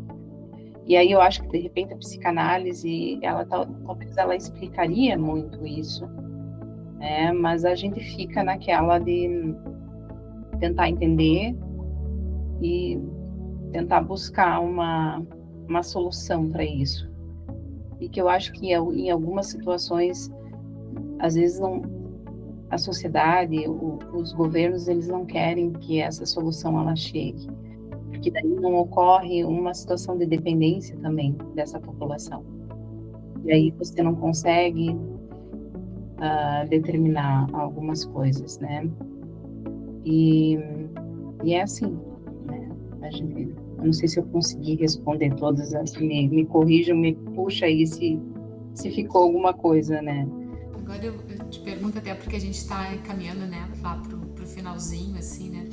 E aí eu acho que de repente a psicanálise, talvez ela explicaria muito isso, né? Mas a gente fica naquela de tentar entender e tentar buscar uma solução para isso. E que eu acho que em algumas situações, às vezes a sociedade, os governos, eles não querem que essa solução ela chegue, porque daí não ocorre uma situação de dependência também dessa população. E aí você não consegue determinar algumas coisas, né? E é assim, né? Eu não sei se eu consegui responder todas, assim, me corrijam, me puxa aí se ficou alguma coisa, né? Agora eu te pergunto, até porque a gente está caminhando, né, lá pro finalzinho, assim, né?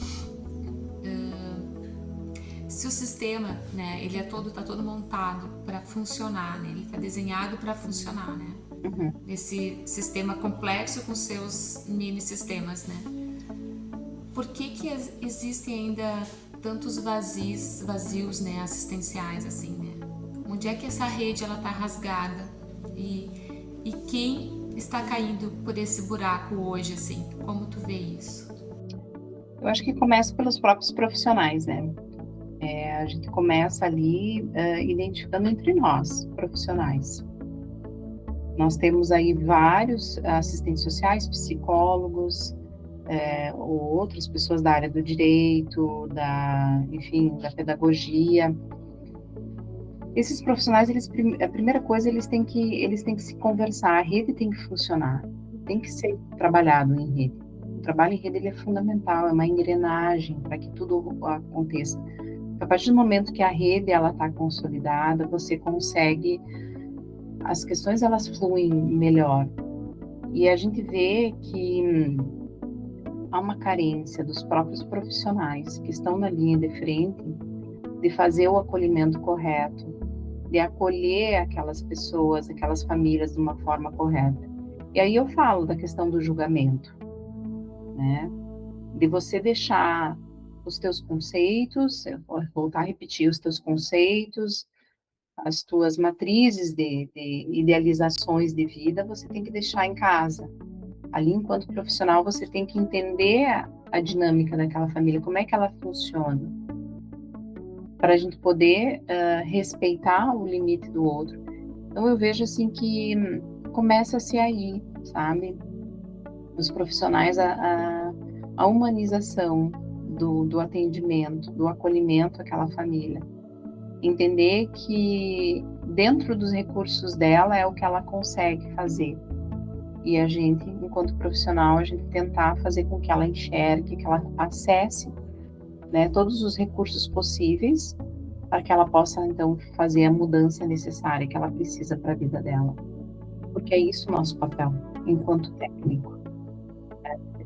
Se o sistema, né, ele tá todo montado para funcionar, né? Ele está desenhado para funcionar, né? Uhum. Esse sistema complexo com seus mini sistemas, né? Por que existem ainda tantos vazios, né, assistenciais, assim, né? Onde é que essa rede ela tá rasgada e quem está caindo por esse buraco hoje, assim? Como tu vê isso? Eu acho que começa pelos próprios profissionais, né? A gente começa ali identificando entre nós, profissionais. Nós temos aí vários assistentes sociais, psicólogos, ou outras pessoas da área do direito, enfim, da pedagogia. Esses profissionais, a primeira coisa, eles têm que se conversar, a rede tem que funcionar, tem que ser trabalhado em rede. O trabalho em rede ele é fundamental, é uma engrenagem para que tudo aconteça. A partir do momento que a rede ela está consolidada, você consegue, as questões elas fluem melhor. E a gente vê que há uma carência dos próprios profissionais que estão na linha de frente de fazer o acolhimento correto, de acolher aquelas pessoas, aquelas famílias de uma forma correta. E aí eu falo da questão do julgamento, né? De você deixar os teus conceitos, eu vou voltar a repetir, os teus conceitos, as tuas matrizes de idealizações de vida, você tem que deixar em casa. Ali, enquanto profissional, você tem que entender a dinâmica daquela família, como é que ela funciona, para a gente poder respeitar o limite do outro. Então, eu vejo assim que começa-se aí, sabe? Os profissionais, a humanização do atendimento, do acolhimento àquela família. Entender que dentro dos recursos dela é o que ela consegue fazer. E a gente, enquanto profissional, a gente tentar fazer com que ela enxergue, que ela acesse, né, todos os recursos possíveis para que ela possa, então, fazer a mudança necessária que ela precisa para a vida dela. Porque é isso o nosso papel, enquanto técnico.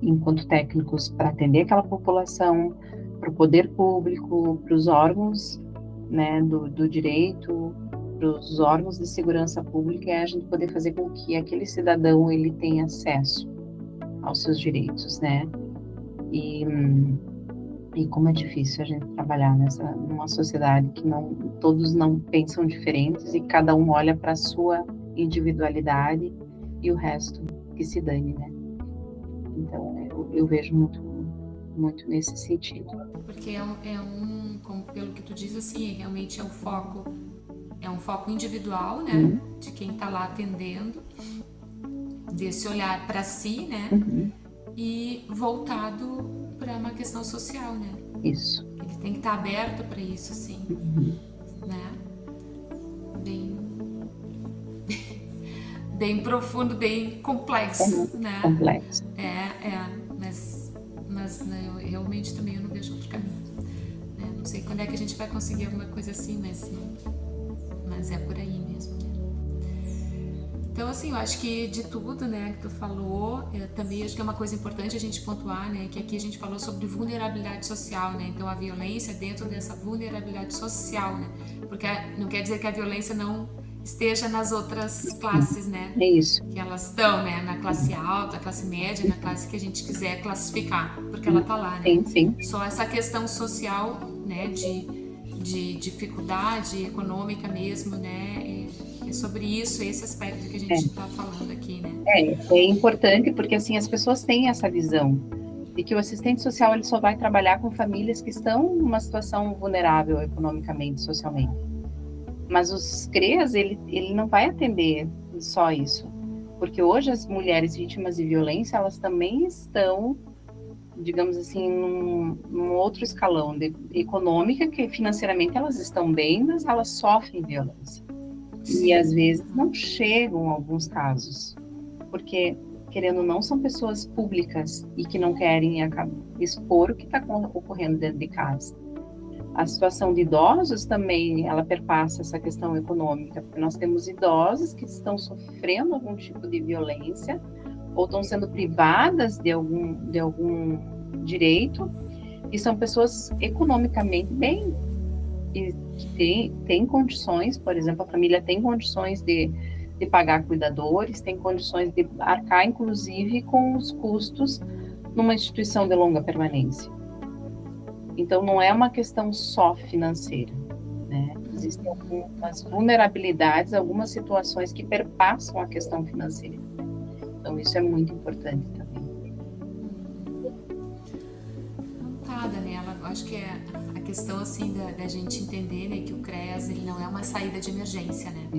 Enquanto técnicos, para atender aquela população, para o poder público, para os órgãos, né, do direito, para os órgãos de segurança pública, é a gente poder fazer com que aquele cidadão ele tenha acesso aos seus direitos, né? E como é difícil a gente trabalhar numa sociedade que todos não pensam diferentes e cada um olha para a sua individualidade e o resto que se dane, né? Então, eu vejo muito nesse sentido. Porque como pelo que tu diz, assim, realmente é um foco individual, né? Uhum. De quem está lá atendendo, desse olhar para si, né? Uhum. E voltado para uma questão social, né? Isso. Ele tem que estar aberto para isso, assim, uhum. né? Bem bem profundo, bem complexo, né? Complexo. Mas né, eu realmente também eu não vejo outro caminho. Né? Não sei quando é que a gente vai conseguir alguma coisa assim, mas é por aí mesmo. Né? Então, assim, eu acho que de tudo, né, que tu falou, também acho que é uma coisa importante a gente pontuar, né, que aqui a gente falou sobre vulnerabilidade social, né, então a violência dentro dessa vulnerabilidade social, né, porque não quer dizer que a violência não esteja nas outras classes, né, É isso. que elas estão, né, na classe alta, classe média, na classe que a gente quiser classificar, porque ela tá lá, né, Sim, sim. só essa questão social, né, de dificuldade econômica mesmo, né, é sobre isso, esse aspecto que a gente está falando aqui, né? É importante porque assim as pessoas têm essa visão de que o assistente social ele só vai trabalhar com famílias que estão numa situação vulnerável economicamente, socialmente. Mas os CREAS ele não vai atender só isso, porque hoje as mulheres vítimas de violência elas também estão, digamos assim, num outro escalão econômica que financeiramente elas estão bem, mas elas sofrem violência. E às Sim. vezes não chegam a alguns casos, porque, querendo ou não, são pessoas públicas e que não querem expor o que está ocorrendo dentro de casa. A situação de idosos também, ela perpassa essa questão econômica, porque nós temos idosos que estão sofrendo algum tipo de violência ou estão sendo privadas de algum direito e são pessoas economicamente bem que tem condições, por exemplo, a família tem condições de pagar cuidadores, tem condições de arcar, inclusive, com os custos numa instituição de longa permanência. Então, não é uma questão só financeira, né? Existem algumas vulnerabilidades, algumas situações que perpassam a questão financeira. Então, isso é muito importante também. Tá, Daniela, eu acho que é a questão, assim, da gente entender, né, que o CREAS, ele não é uma saída de emergência, né?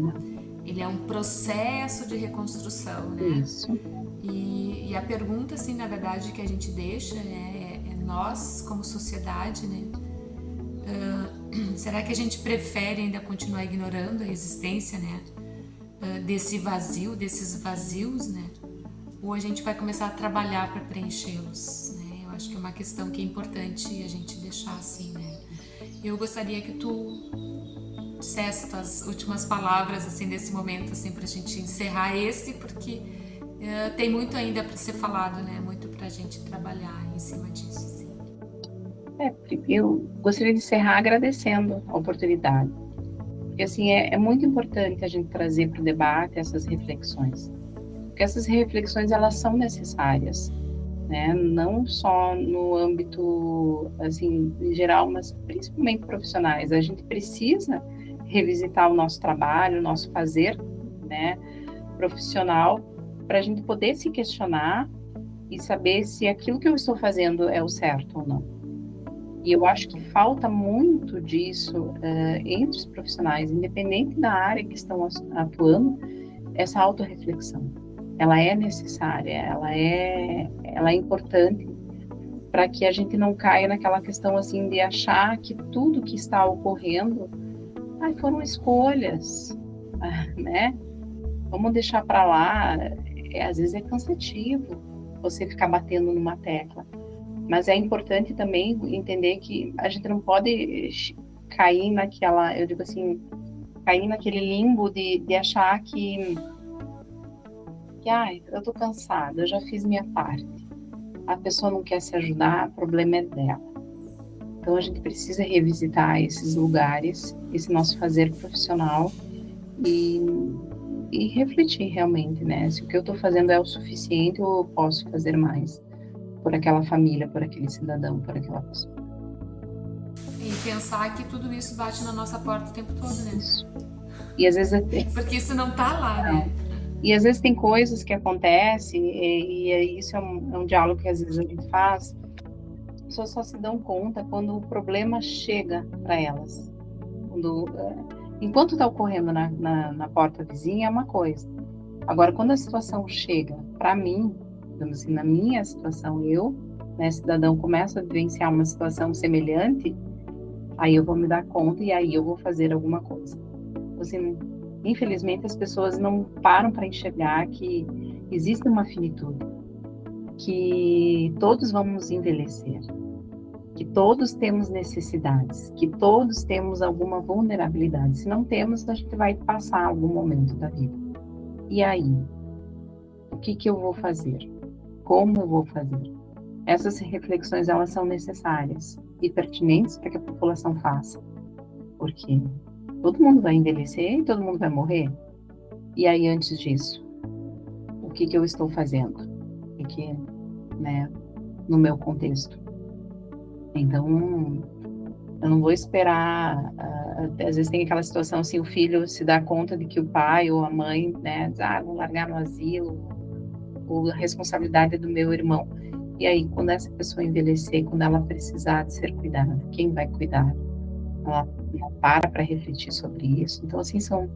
Ele é um processo de reconstrução, né? Isso. E a pergunta, assim, na verdade, que a gente deixa, né, é nós, como sociedade, né? Será que a gente prefere ainda continuar ignorando a existência, né? Desse vazio, desses vazios, né? Ou a gente vai começar a trabalhar para preenchê-los, né? Eu acho que é uma questão que é importante a gente deixar assim, né? Eu gostaria que tu dissesse tuas últimas palavras assim desse momento assim para a gente encerrar esse, porque tem muito ainda para ser falado, né? Muito para a gente trabalhar em cima disso. Assim. Eu gostaria de encerrar agradecendo a oportunidade, porque assim é muito importante a gente trazer para o debate essas reflexões, porque essas reflexões elas são necessárias, né? Não só no âmbito assim em geral, mas principalmente profissionais. A gente precisa revisitar o nosso trabalho, o nosso fazer, né, profissional, para a gente poder se questionar e saber se aquilo que eu estou fazendo é o certo ou não. E eu acho que falta muito disso entre os profissionais, independente da área que estão atuando, essa autorreflexão. Ela é necessária, ela é importante para que a gente não caia naquela questão assim de achar que tudo que está ocorrendo foram escolhas, né? Vamos deixar para lá. Às vezes é cansativo você ficar batendo numa tecla. Mas é importante também entender que a gente não pode cair naquela, eu digo assim, cair naquele limbo de achar que eu tô cansada, eu já fiz minha parte. A pessoa não quer se ajudar, o problema é dela. Então a gente precisa revisitar esses lugares, esse nosso fazer profissional e refletir realmente, né? Se o que eu estou fazendo é o suficiente ou eu posso fazer mais por aquela família, por aquele cidadão, por aquela pessoa. E pensar que tudo isso bate na nossa porta o tempo todo, né? Isso. E às vezes porque isso não tá lá, né? E às vezes tem coisas que acontecem e isso é um diálogo que às vezes a gente faz. As pessoas só se dão conta quando o problema chega para elas. Enquanto está ocorrendo na porta vizinha é uma coisa. Agora, quando a situação chega para mim, digamos assim, na minha situação, eu, né, cidadão, começo a vivenciar uma situação semelhante, aí eu vou me dar conta e aí eu vou fazer alguma coisa. Assim, infelizmente, as pessoas não param para enxergar que existe uma finitude, que todos vamos envelhecer, que todos temos necessidades, que todos temos alguma vulnerabilidade. Se não temos, a gente vai passar algum momento da vida. E aí? O que eu vou fazer? Como eu vou fazer? Essas reflexões, elas são necessárias e pertinentes para que a população faça. Porque todo mundo vai envelhecer e todo mundo vai morrer. E aí, antes disso, o que eu estou fazendo? Aqui, né, no meu contexto. Então, eu não vou esperar. Às vezes tem aquela situação assim, o filho se dá conta de que o pai ou a mãe, né, diz, vou largar no asilo, ou a responsabilidade é do meu irmão. E aí, quando essa pessoa envelhecer, quando ela precisar de ser cuidada, quem vai cuidar? Ela não para refletir sobre isso. Então, assim, são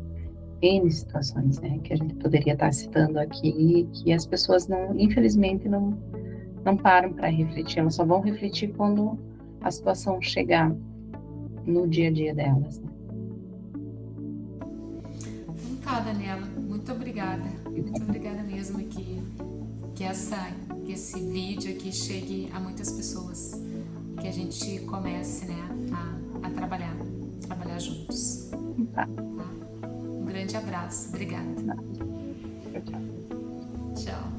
N situações, né, que a gente poderia estar citando aqui, que as pessoas, não, infelizmente, não param para refletir. Elas só vão refletir quando a situação chegar no dia a dia delas. Né? Então tá, Daniela, muito obrigada. Muito obrigada mesmo que esse vídeo aqui chegue a muitas pessoas e que a gente comece, né, a trabalhar juntos. Tá. Um grande abraço. Obrigada. Tchau. Tchau.